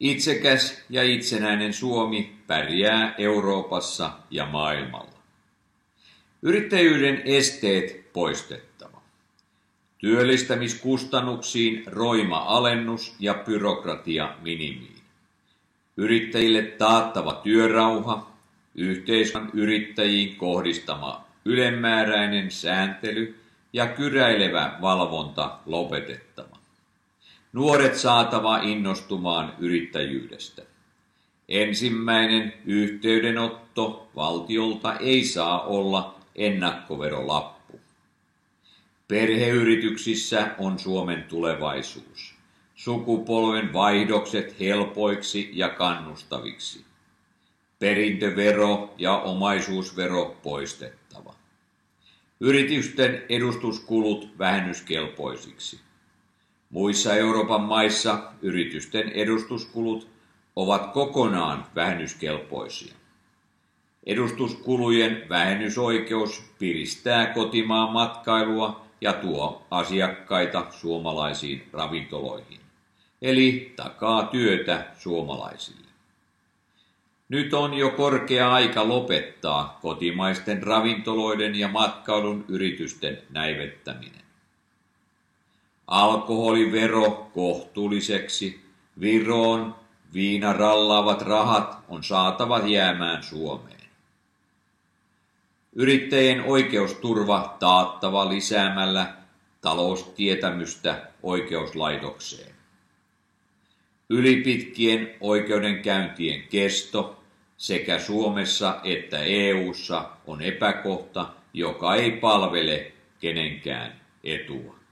Itsekäs ja itsenäinen Suomi pärjää Euroopassa ja maailmalla. Yrittäjyyden esteet poistettava. Työllistämiskustannuksiin roima alennus ja byrokratia minimiin. Yrittäjille taattava työrauha, yhteiskunnan yrittäjiin kohdistama ylenmääräinen sääntely ja kyräilevä valvonta lopetettava. Nuoret saatava innostumaan yrittäjyydestä. Ensimmäinen yhteydenotto valtiolta ei saa olla ennakkoverolappu. Perheyrityksissä on Suomen tulevaisuus. Sukupolven vaihdokset helpoiksi ja kannustaviksi. Perintövero ja omaisuusvero poistettava. Yritysten edustuskulut vähennyskelpoisiksi. Muissa Euroopan maissa yritysten edustuskulut ovat kokonaan vähennyskelpoisia. Edustuskulujen vähennysoikeus piristää kotimaan matkailua ja tuo asiakkaita suomalaisiin ravintoloihin, eli takaa työtä suomalaisille. Nyt on jo korkea aika lopettaa kotimaisten ravintoloiden ja matkailun yritysten näivettäminen. Alkoholivero kohtuulliseksi. Viroon viinarallaavat rahat on saatava jäämään Suomeen. Yrittäjien oikeusturva taattava lisäämällä taloustietämystä oikeuslaitokseen. Ylipitkien oikeudenkäyntien kesto sekä Suomessa että EU:ssa on epäkohta, joka ei palvele kenenkään etua.